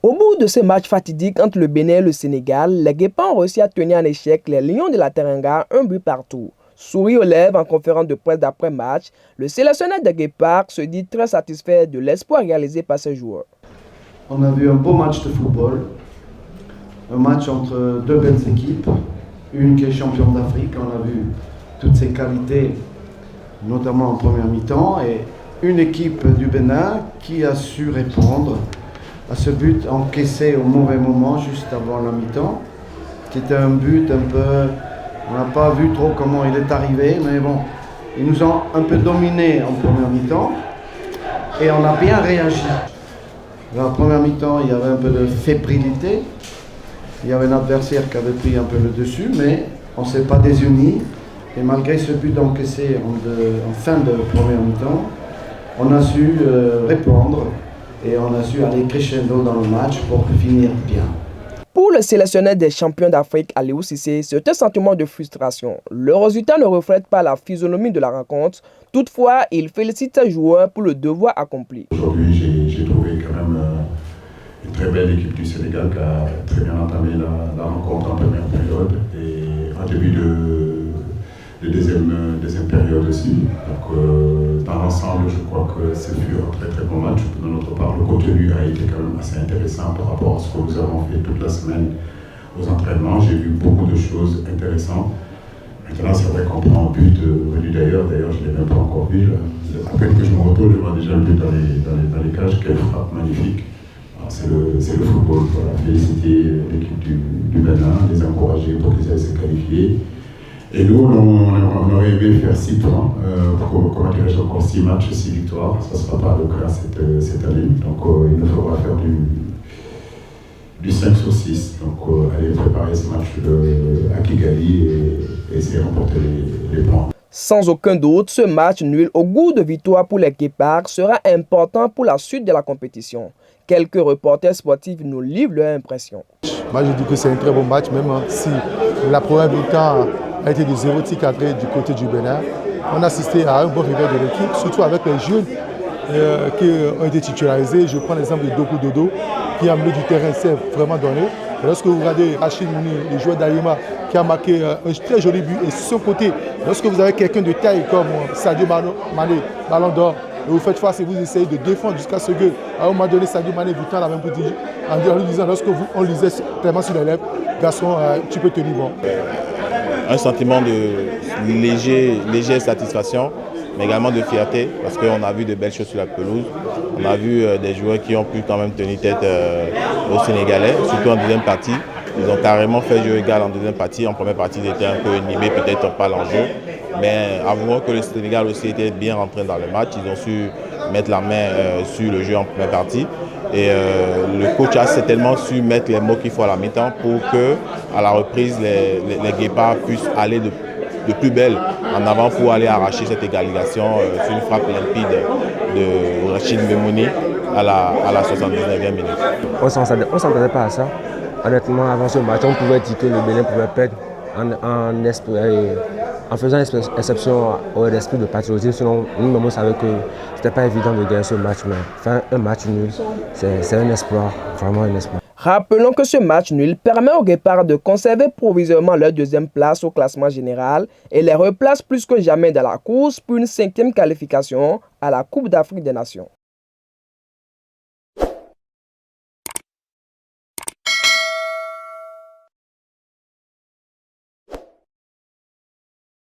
Au bout de ce match fatidique entre le Bénin et le Sénégal, les Guépards ont réussi à tenir en échec les Lions de la Teranga un but partout. Sourire aux lèvres en conférence de presse d'après-match, le sélectionneur des Guépards se dit très satisfait de l'espoir réalisé par ses joueurs. On a vu un beau match de football, un match entre deux belles équipes, une qui est championne d'Afrique, on a vu toutes ses qualités, notamment en première mi-temps, et une équipe du Bénin qui a su répondre à ce but encaissé au mauvais moment, juste avant la mi-temps, qui était un but un peu... On n'a pas vu trop comment il est arrivé, mais bon, ils nous ont un peu dominés en première mi-temps, et on a bien réagi. Dans la première mi-temps, il y avait un peu de fébrilité, il y avait un adversaire qui avait pris un peu le dessus, mais on ne s'est pas désunis, et malgré ce but encaissé en fin de première mi-temps, on a su répondre et on a su aller crescendo dans le match pour finir bien. Pour le sélectionneur des champions d'Afrique, Aliou Cissé, c'est un sentiment de frustration. Le résultat ne reflète pas la physionomie de la rencontre. Toutefois, il félicite ses joueurs pour le devoir accompli. Aujourd'hui, j'ai trouvé quand même une très belle équipe du Sénégal qui a très bien entamé la rencontre en première période et en début de deuxième période aussi. Donc, dans l'ensemble, je crois que ce fut un très très bon match. De notre part, le contenu a été quand même assez intéressant par rapport à ce que nous avons fait toute la semaine aux entraînements. J'ai vu beaucoup de choses intéressantes. Maintenant, c'est vrai qu'on prend un but venu d'ailleurs. D'ailleurs, je ne l'ai même pas encore vu. À peine que je me retourne, je vois déjà le but dans les cages. Quelle frappe magnifique. C'est le football. Voilà. Féliciter l'équipe du Bénin, les encourager pour qu'ils aillent se qualifier. Et nous, on aurait aimé faire 6 points, comment dirais-je, encore 6 matchs, 6 victoires. Ça ne sera pas le cas cette année. Donc il nous faudra faire du 5 sur 6. Donc aller préparer ce match à Kigali et essayer de remporter les points. Sans aucun doute, ce match nul au goût de victoire pour les Guépards sera important pour la suite de la compétition. Quelques reporters sportifs nous livrent leur impression. Moi, je dis que c'est un très bon match, même si la première mi-temps a été de 0 tir cadré du côté du Bénin. On a assisté à un bon réveil de l'équipe, surtout avec les jeunes qui ont été titularisés. Je prends l'exemple de Doku Dodo, qui a milieu du terrain s'est vraiment donné. Et lorsque vous regardez Rachid Mouni, le joueur d'Arima, qui a marqué un très joli but, et sur son côté, lorsque vous avez quelqu'un de taille comme Sadio Mané, Ballon d'Or, et vous faites face et vous essayez de défendre jusqu'à ce que, à un moment donné, Sadio Mané vous tend la même petite en lui disant, lorsque on lisait tellement sur les lèvres, garçon, tu peux tenir bon. Un sentiment de légère satisfaction, mais également de fierté, parce qu'on a vu de belles choses sur la pelouse. On a vu des joueurs qui ont pu quand même tenir tête aux Sénégalais, surtout en deuxième partie. Ils ont carrément fait jeu égal en deuxième partie. En première partie, ils étaient un peu animés, peut-être pas l'enjeu. Mais avouons que le Sénégal aussi était bien rentré dans le match. Ils ont su mettre la main sur le jeu en première partie. Et le coach a certainement su mettre les mots qu'il faut à la mi-temps pour que, à la reprise, les Guépards puissent aller de plus belle en avant pour aller arracher cette égalisation sur une frappe limpide de Rachid Mouni à la 79e minute. On ne s'entendait pas à ça. Honnêtement, avant ce match, on pouvait dire que le Bénin pouvait perdre en faisant exception au respect de patriotisme. Sinon, nous-mêmes, on savait que ce n'était pas évident de gagner ce match. Mais faire un match nul, c'est un espoir, vraiment un espoir. Rappelons que ce match nul permet aux Guépards de conserver provisoirement leur deuxième place au classement général et les replace plus que jamais dans la course pour une 5e qualification à la Coupe d'Afrique des Nations.